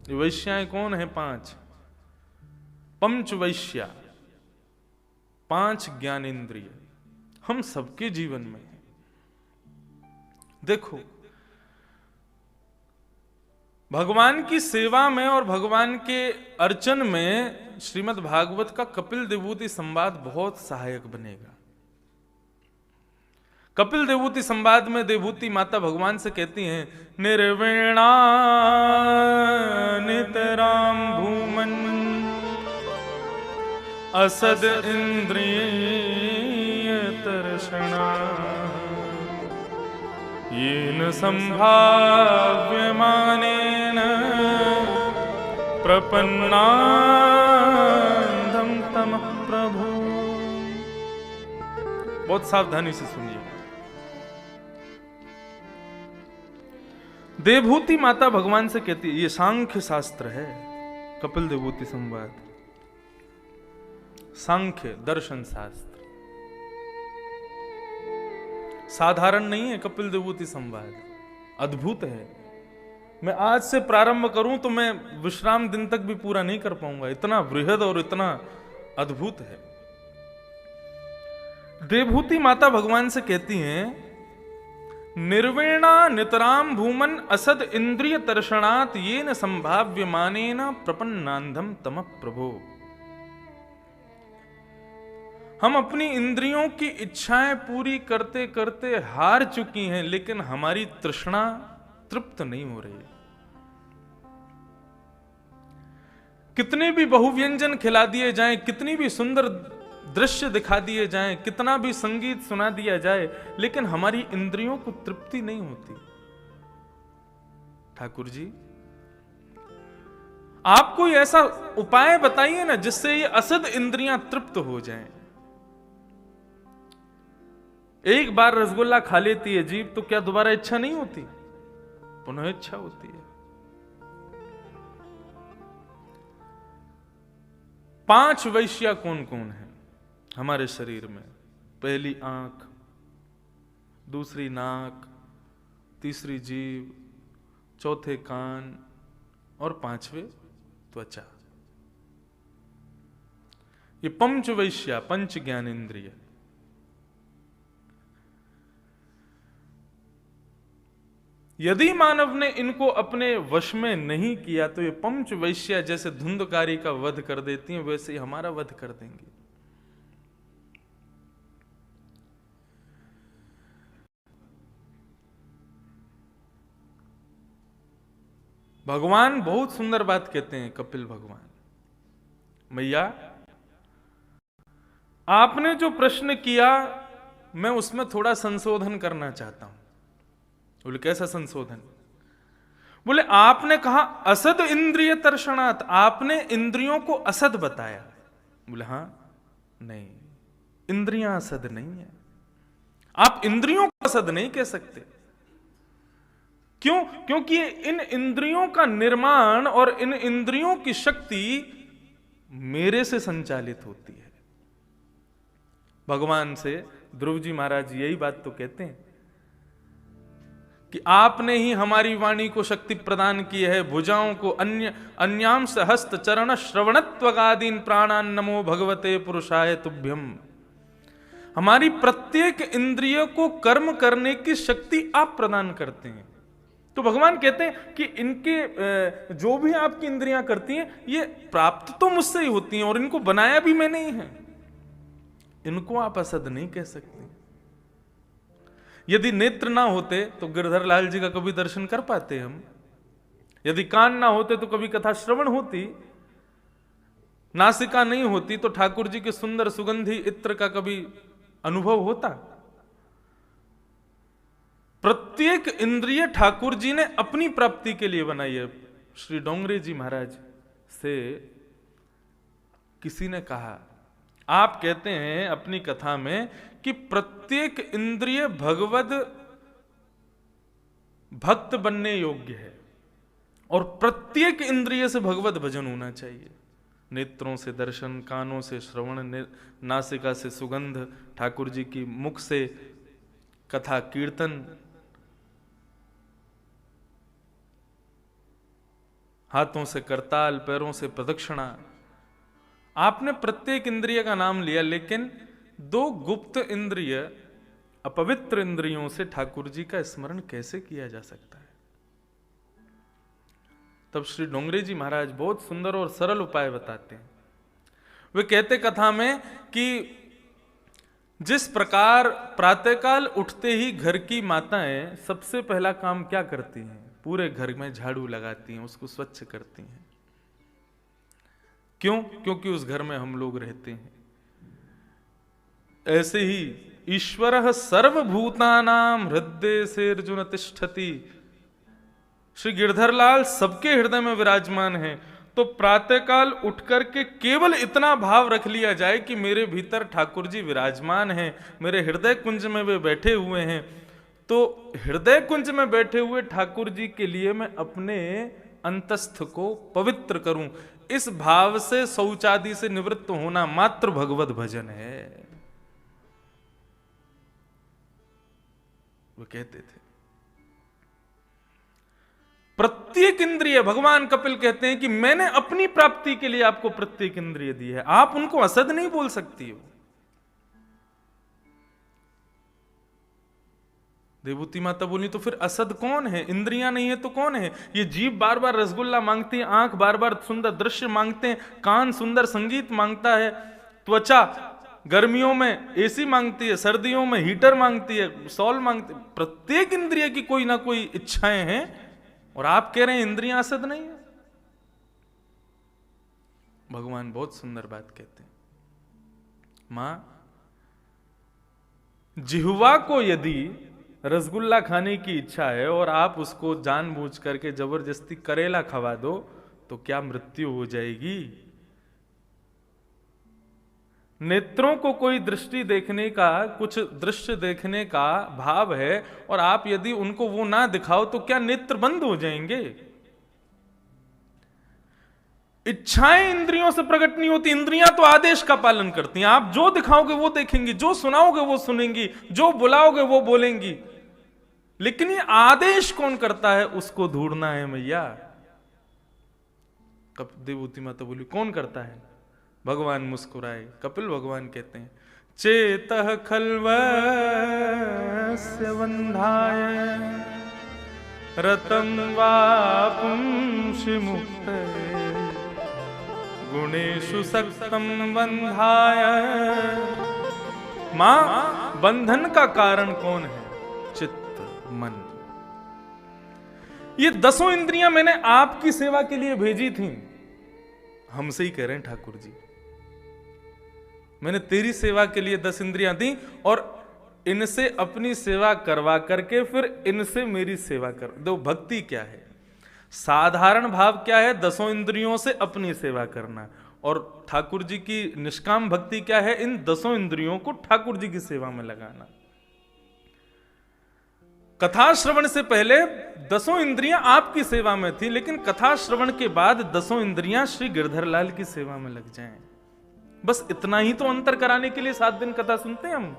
वैश्याएं कौन है? 5 पंच वैश्या, 5 ज्ञानेंद्रिय हम सबके जीवन में है। देखो, भगवान की सेवा में और भगवान के अर्चन में श्रीमद् भागवत का कपिल देवूति संवाद बहुत सहायक बनेगा। कपिल देवूति संवाद में देवूति माता भगवान से कहती हैं, निर्वीणा नितराम भूमन असद इंद्रिय तर्षणा येन संभाव्यमानेन प्रपन्नाधम तम प्रभु। बहुत सावधानी से सुनिए। देवभूति माता भगवान से कहती है, ये सांख्य शास्त्र है, कपिल देवभूति संवाद सांख्य दर्शन शास्त्र, साधारण नहीं है। कपिल देवभूति संवाद अद्भुत है। मैं आज से प्रारंभ करूं तो मैं विश्राम दिन तक भी पूरा नहीं कर पाऊंगा, इतना बृहद और इतना अद्भुत है। देवभूति माता भगवान से कहती हैं, निर्वेणा नितराम भूमन असद इंद्रिय तर्षणात् येन संभाव्यमानेन प्रपन्नांधम तम प्रभो। हम अपनी इंद्रियों की इच्छाएं पूरी करते करते हार चुकी हैं, लेकिन हमारी तृष्णा तृप्त नहीं हो रही। कितने भी बहुव्यंजन खिला दिए जाएं, कितनी भी सुंदर दृश्य दिखा दिए जाएं, कितना भी संगीत सुना दिया जाए, लेकिन हमारी इंद्रियों को तृप्ति नहीं होती। ठाकुर जी, आप कोई ऐसा उपाय बताइए ना जिससे ये असद इंद्रियां तृप्त हो जाएं। एक बार रसगुल्ला खा लेती है जीभ तो क्या दोबारा इच्छा नहीं होती? पुनः इच्छा होती है। 5 वैश्या कौन कौन है हमारे शरीर में? पहली आंख, दूसरी नाक, तीसरी जीभ, चौथे कान और 5वें त्वचा। ये पंच वैश्या, पंच ज्ञानेंद्रिय। यदि मानव ने इनको अपने वश में नहीं किया तो ये पंच वैश्या जैसे धुंधकारी का वध कर देती हैं, वैसे ही हमारा वध कर देंगे। भगवान बहुत सुंदर बात कहते हैं, कपिल भगवान, मैया आपने जो प्रश्न किया मैं उसमें थोड़ा संशोधन करना चाहता हूं। बोले कैसा संशोधन? बोले आपने कहा असद इंद्रिय तर्षणात्, आपने इंद्रियों को असद बताया। बोले हां, नहीं, इंद्रियां असद नहीं है। आप इंद्रियों को असद नहीं कह सकते। क्यों? क्योंकि इन इंद्रियों का निर्माण और इन इंद्रियों की शक्ति मेरे से संचालित होती है। भगवान से ध्रुव जी महाराज यही बात तो कहते हैं कि आपने ही हमारी वाणी को शक्ति प्रदान की है। भुजाओं को अन्यांश हस्त चरण श्रवणत्वगादीन प्राणान नमो भगवते पुरुषाय तुभ्यम। हमारी प्रत्येक इंद्रिय को कर्म करने की शक्ति आप प्रदान करते हैं। तो भगवान कहते हैं कि इनके जो भी आपकी इंद्रियां करती हैं ये प्राप्त तो मुझसे ही होती हैं और इनको बनाया भी मैंने ही है। इनको आप असद नहीं कह सकते। यदि नेत्र ना होते तो गिरधर लाल जी का कभी दर्शन कर पाते हम? यदि कान ना होते तो कभी कथा श्रवण होती? नासिका नहीं होती तो ठाकुर जी के सुंदर सुगंधी इत्र का कभी अनुभव होता? प्रत्येक इंद्रिय ठाकुर जी ने अपनी प्राप्ति के लिए बनाई है। श्री डोंगरे जी महाराज से किसी ने कहा, आप कहते हैं अपनी कथा में कि प्रत्येक इंद्रिय भगवद भक्त बनने योग्य है और प्रत्येक इंद्रिय से भगवद भजन होना चाहिए। नेत्रों से दर्शन, कानों से श्रवण, नासिका से सुगंध, ठाकुर जी की मुख से कथा कीर्तन हाथों से करताल, पैरों से प्रदक्षिणा। आपने प्रत्येक इंद्रिय का नाम लिया, लेकिन दो गुप्त इंद्रिय, अपवित्र इंद्रियों से ठाकुर जी का स्मरण कैसे किया जा सकता है? तब श्री डोंगरे जी महाराज बहुत सुंदर और सरल उपाय बताते हैं। वे कहते कथा में कि जिस प्रकार प्रातःकाल उठते ही घर की माताएं सबसे पहला काम क्या करती हैं? पूरे घर में झाड़ू लगाती हैं, उसको स्वच्छ करती हैं। क्यों? क्योंकि उस घर में हम लोग रहते हैं। ऐसे ही ईश्वरः सर्वभूतानां हृदय से अर्जुन तिष्ठति, श्री गिरधरलाल सबके हृदय में विराजमान है। तो प्रातःकाल उठ करके केवल इतना भाव रख लिया जाए कि मेरे भीतर ठाकुर जी विराजमान हैं, मेरे हृदय कुंज में वे बैठे हुए हैं। तो हृदय कुंज में बैठे हुए ठाकुर जी के लिए मैं अपने अंतस्थ को पवित्र करूं, इस भाव से शौचादि से निवृत्त होना मात्र भगवत भजन है। वो कहते थे प्रत्येक इंद्रिय, भगवान कपिल कहते हैं कि मैंने अपनी प्राप्ति के लिए आपको प्रत्येक इंद्रिय दी है, आप उनको असद नहीं बोल सकती हो। देवूती माता बोली तो फिर असद कौन है? इंद्रियां नहीं है तो कौन है? ये जीभ बार बार रसगुल्ला मांगती है, आंख बार बार सुंदर दृश्य मांगते हैं, कान सुंदर संगीत मांगता है, त्वचा गर्मियों में एसी मांगती है, सर्दियों में हीटर मांगती है, सॉल मांगती है। प्रत्येक इंद्रिय की कोई ना कोई इच्छाएं हैं, और आप कह रहे हैं इंद्रियां असद नहीं है। भगवान बहुत सुंदर बात कहते हैं, मां जिह्वा को यदि रसगुल्ला खाने की इच्छा है और आप उसको जानबूझ करके जबरदस्ती करेला खवा दो तो क्या मृत्यु हो जाएगी? नेत्रों को कोई दृष्टि देखने का, कुछ दृश्य देखने का भाव है और आप यदि उनको वो ना दिखाओ तो क्या नेत्र बंद हो जाएंगे? इच्छाएं इंद्रियों से प्रकट नहीं होती, इंद्रियां तो आदेश का पालन करती हैं। आप जो दिखाओगे वो देखेंगी, जो सुनाओगे वो सुनेंगी, जो बुलाओगे वो बोलेंगी। लेकिन ये आदेश कौन करता है, उसको ढूंढना है मैया। देवूती माता बोली कौन करता है? भगवान मुस्कुराए। कपिल भगवान कहते हैं चेतः खल्वस्य बन्धाय रतं वा पुंसि मुक्ते गुणेषु सक्तं बन्धाय। मां, बंधन का कारण कौन है? चित्त, मन। ये 10 इंद्रियां मैंने आपकी सेवा के लिए भेजी थी। हमसे ही कह रहे हैं ठाकुर जी, मैंने तेरी सेवा के लिए 10 इंद्रियां दी और इनसे अपनी सेवा करवा करके फिर इनसे मेरी सेवा कर दो। भक्ति क्या है? साधारण भाव क्या है? 10 इंद्रियों से अपनी सेवा करना। और ठाकुर जी की निष्काम भक्ति क्या है? इन 10 इंद्रियों को ठाकुर जी की सेवा में लगाना। कथा श्रवण से पहले 10 इंद्रियां आपकी सेवा में थी, लेकिन कथा श्रवण के बाद 10 इंद्रियां श्री गिरधरलाल की सेवा में लग जाएं। बस इतना ही तो अंतर कराने के लिए 7 दिन कथा सुनते हैं हम।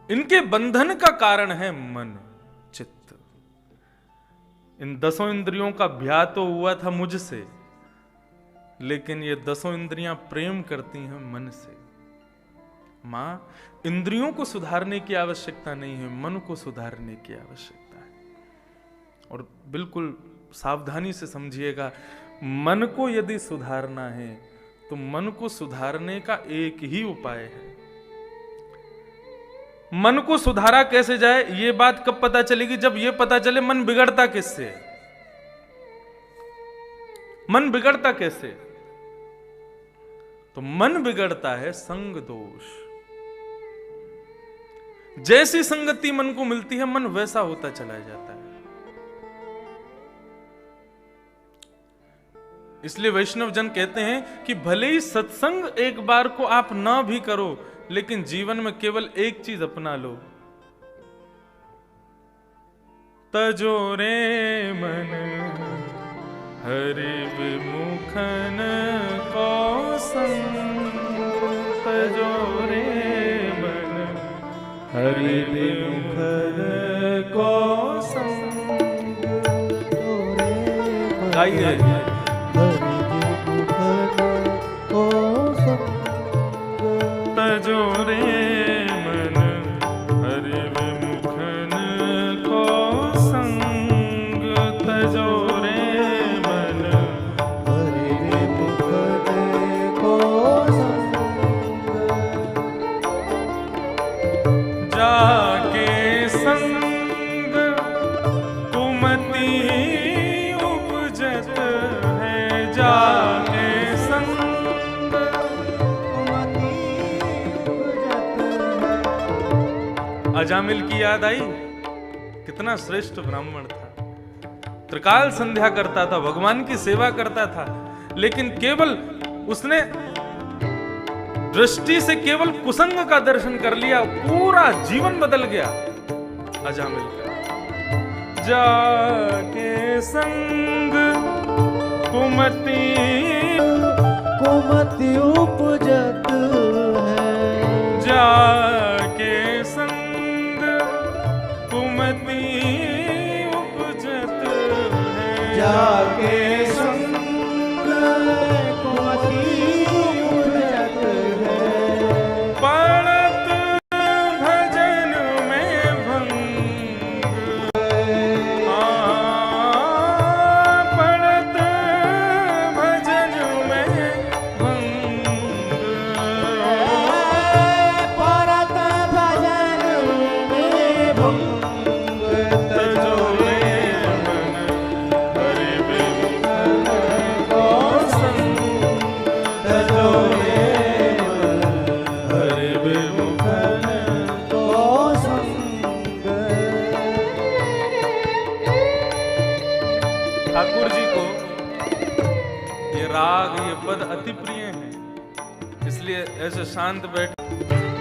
इनके बंधन का कारण है मन, चित्त। इन 10 इंद्रियों का ब्याह तो हुआ था मुझसे, लेकिन ये 10 इंद्रियां प्रेम करती हैं मन से। मां, इंद्रियों को सुधारने की आवश्यकता नहीं है, मन को सुधारने की आवश्यकता है। और बिल्कुल सावधानी से समझिएगा, मन को यदि सुधारना है तो मन को सुधारने का एक ही उपाय है। मन को सुधारा कैसे जाए, ये बात कब पता चलेगी? जब ये पता चले मन बिगड़ता किससे। मन बिगड़ता कैसे? तो मन बिगड़ता है संग दोष। जैसी संगति मन को मिलती है, मन वैसा होता चला जाता है। इसलिए वैष्णव जन कहते हैं कि भले ही सत्संग एक बार को आप ना भी करो, लेकिन जीवन में केवल एक चीज अपना लो। तजो रे मन हरि विमुखन को संग, तजो रे मन हरि विमुख गाइए। तजो रे मन हरि विमुखन को संग, तजो रे मन हरि विमुखन को संग, जाके संग कुमति उपजत है, जाके संग अजामिल की याद आई। कितना श्रेष्ठ ब्राह्मण था, त्रिकाल संध्या करता था, भगवान की सेवा करता था, लेकिन केवल उसने दृष्टि से केवल कुसंग का दर्शन कर लिया, पूरा जीवन बदल गया अजामिल का। जाके संग कुमति कुमति उपजत है, जाके संग कुमति उपजत है, जाके संग कुमति उपजत है, पड़त भजन में भंग, पड़त भजन में भंग, परत भजन में भंग, तजो रे मन हरि विमुखन को संग, तजो रे मन हरि विमुखन को संग। ठाकुर जी को ये राग, ये पद अति प्रिय हैं, इसलिए ऐसे शांत बैठ,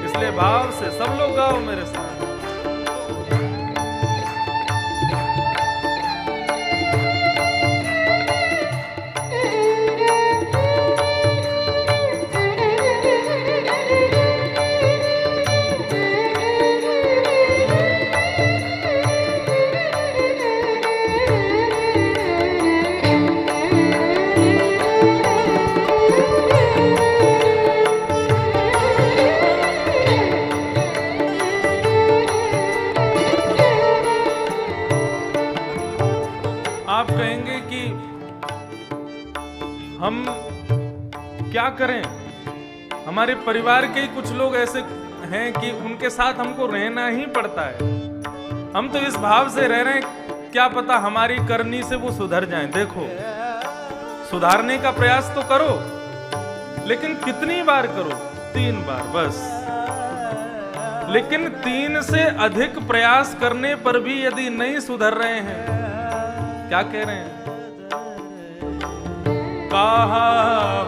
इसलिए भाव से सब लोग गाओ मेरे साथ। आप कहेंगे कि हम क्या करें, हमारे परिवार के ही कुछ लोग ऐसे हैं कि उनके साथ हमको रहना ही पड़ता है। हम तो इस भाव से रह रहे हैं, क्या पता हमारी करनी से वो सुधर जाएं। देखो, सुधारने का प्रयास तो करो, लेकिन कितनी बार करो? 3 बार बस। लेकिन 3 से अधिक प्रयास करने पर भी यदि नहीं सुधर रहे हैं, क्या कह रहे हैं? कहा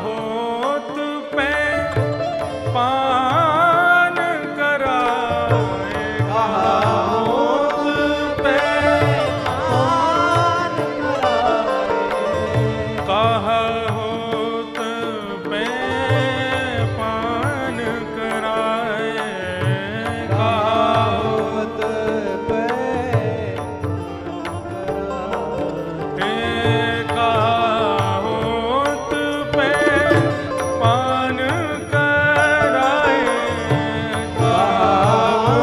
होत पे पान कराए, कहा होत पे पान कराए, कहा होत पे पान कराए, कहा होत पे पान कराए,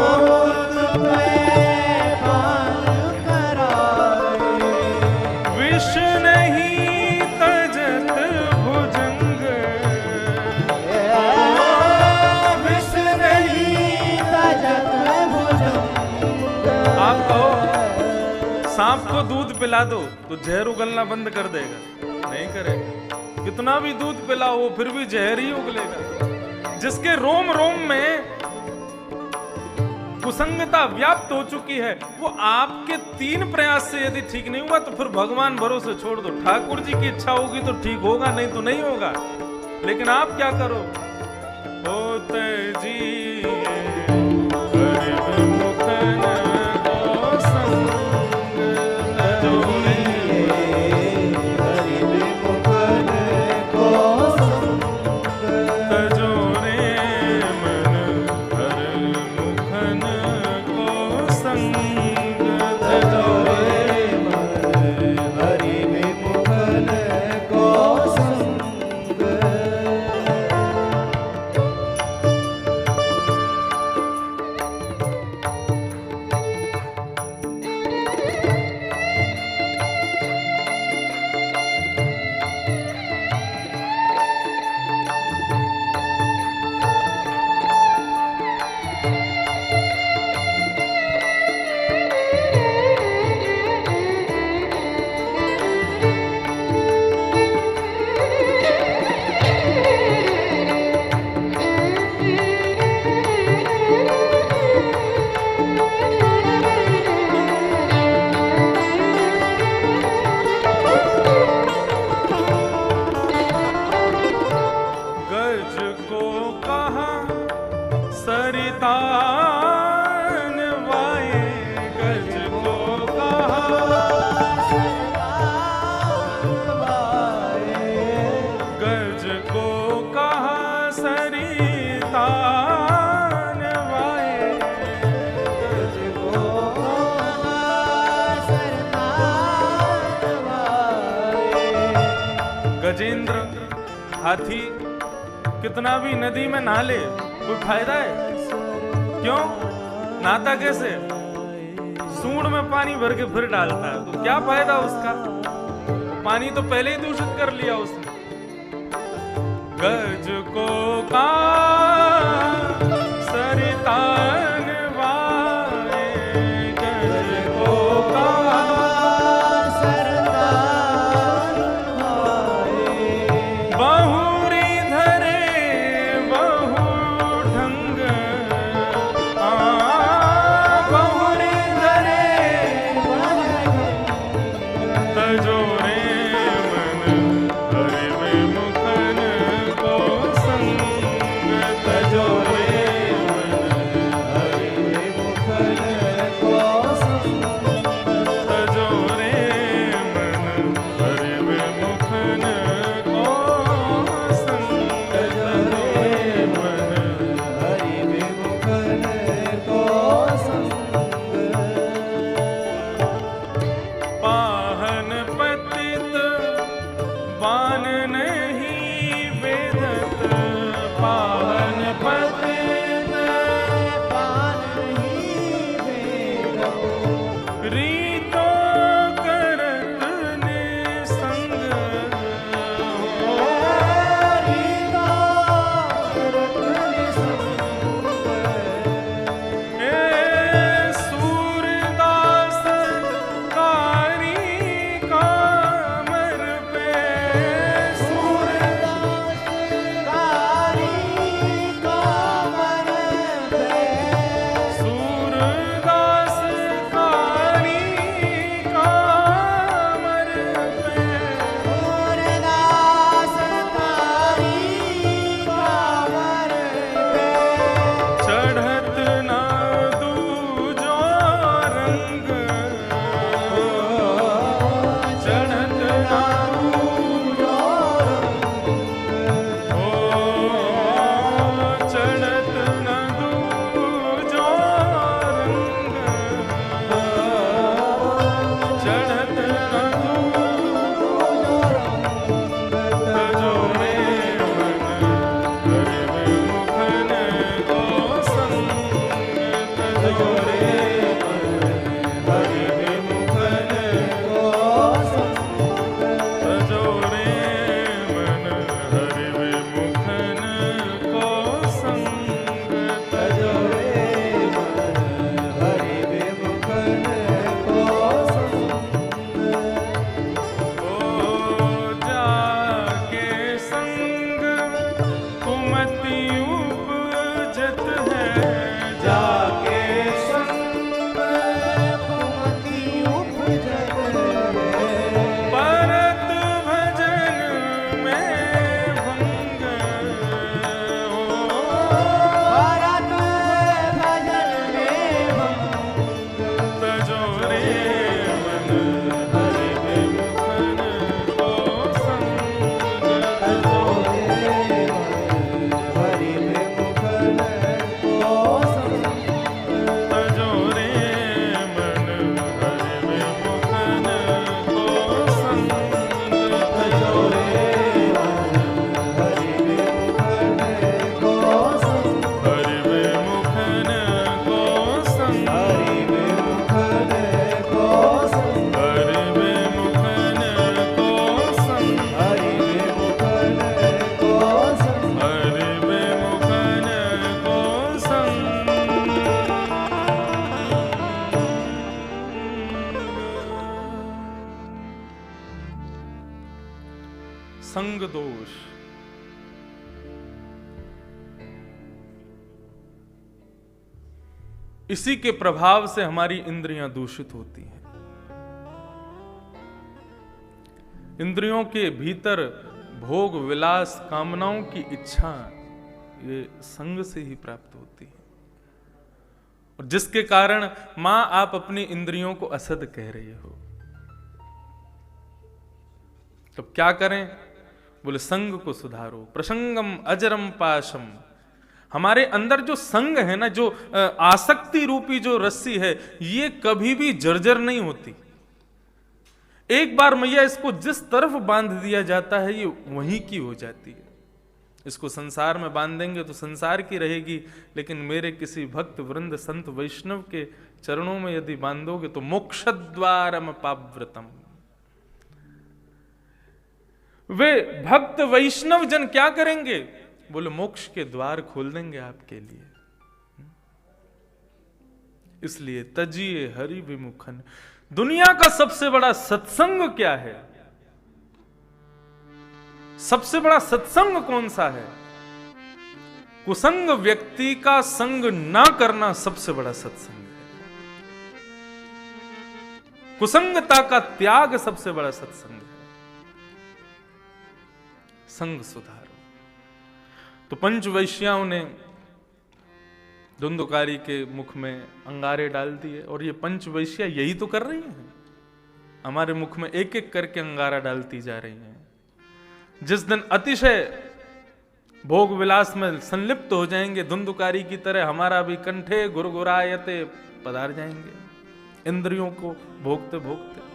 होत पे पान कराए, विष नहीं तजत भुजंग, विष नहीं तजत भुजंग। आप कहो सांप को दूध पिला दो तो जहर उगलना बंद कर देगा? नहीं करेगा। कितना भी दूध पिलाओ वो फिर भी जहर ही उगलेगा। जिसके रोम रोम में कुसंगता व्याप्त हो चुकी है, वो आपके 3 प्रयास से यदि ठीक नहीं हुआ तो फिर भगवान भरोसे छोड़ दो। ठाकुर जी की इच्छा होगी तो ठीक होगा, नहीं तो नहीं होगा। लेकिन आप क्या करो? होते जी हरि विमुखन को संग, तजो रे हरि विमुखन को संग, तजो रे मन हरि विमुखन को संग, तजो रे हरि विमुखन हाथी कितना भी नदी में नहा ले कोई फायदा है? क्यों? नहाता कैसे? सूंड में पानी भर के फिर डालता है, तो क्या फायदा उसका? पानी तो पहले ही दूषित कर लिया उसने। गज को का सरितान वाए, गज को का सरदार भाए, बहुरी धरे बहु ढंग, बहुरी धरे तजोरे मन हरिवे मुखन को संग, तजोरे मन हरिवे मुखन को संग, तजोरे मन हरिवे मुखन को संग, तजोरे मन हरिवे मुखन को संग, पाहन पतित बान नहीं वेदत, पाहन पतित पान नहीं वेदो, रीतो करत निसंग, रीतो करत निसंग, ए सूरदास कारी कामर पे, सूरदास कारी कामर पे, सूरदास कारी कामर पे, सूरदास कारी कामर पे, चढ़त ना दूजो रंग, चढ़त ना दूजो चढ़त ना दूजो रंग, चढ़त ना तजोरे मन हरिवे मुखन को संग, तजोरे हरिवे मुखन को संग, तजोरे मन हरिवे मुखन को संग, तजोरे हरिवे मुखन को संग, ओ जाके संग कुमति उपजत है, जाके संग कुमति उपजत है, परत भजन में भंग, भरत भजन में भंग, तजोरे मन हरिवे मुखन को संग, तजोरे हरिवे मुखन को संग, तजोरे मन हरिवे मुखन को संग, तजोरे हरिवे मुखन को संग, हरिवे मुखन को संग, हरिवे मुखन को संग, हरिवे मुखन को संग, हरिवे मुखन को संग, हरिवे मुखन को संग दोष। इसी के प्रभाव से हमारी इंद्रियां दूषित होती हैं। इंद्रियों के भीतर भोग विलास कामनाओं की इच्छा ये संग से ही प्राप्त होती है, और जिसके कारण मां आप अपनी इंद्रियों को असद कह रहे हो। तब क्या करें? बोले संग को सुधारो। प्रसंगम अजरम पाशम। हमारे अंदर जो संग है ना, जो आसक्ति रूपी जो रस्सी है, ये कभी भी जर्जर नहीं होती। एक बार मैया इसको जिस तरफ बांध दिया जाता है, ये वहीं की हो जाती है। इसको संसार में बांधेंगे तो संसार की रहेगी, लेकिन मेरे किसी भक्त वृंद संत वैष्णव के चरणों में यदि बांधोगे तो मोक्षद्वारम पाव्रतम। वे भक्त वैष्णव जन क्या करेंगे? बोले मोक्ष के द्वार खोल देंगे आपके लिए। इसलिए तजिए हरि विमुखन। दुनिया का सबसे बड़ा सत्संग क्या है? सबसे बड़ा सत्संग कौन सा है? कुसंग व्यक्ति का संग ना करना सबसे बड़ा सत्संग है। कुसंगता का त्याग सबसे बड़ा सत्संग है। संग सुधारो। तो पंच वैश्याओं ने धुंधुकारी के मुख में अंगारे डाल दिए, और ये पंच वैश्या यही तो कर रही हैं, हमारे मुख में एक एक करके अंगारा डालती जा रही हैं। जिस दिन अतिशय भोग विलास में संलिप्त हो जाएंगे धुंधुकारी की तरह, हमारा भी कंठे गुरगुरायते पधार जाएंगे इंद्रियों को भोगते भोगते।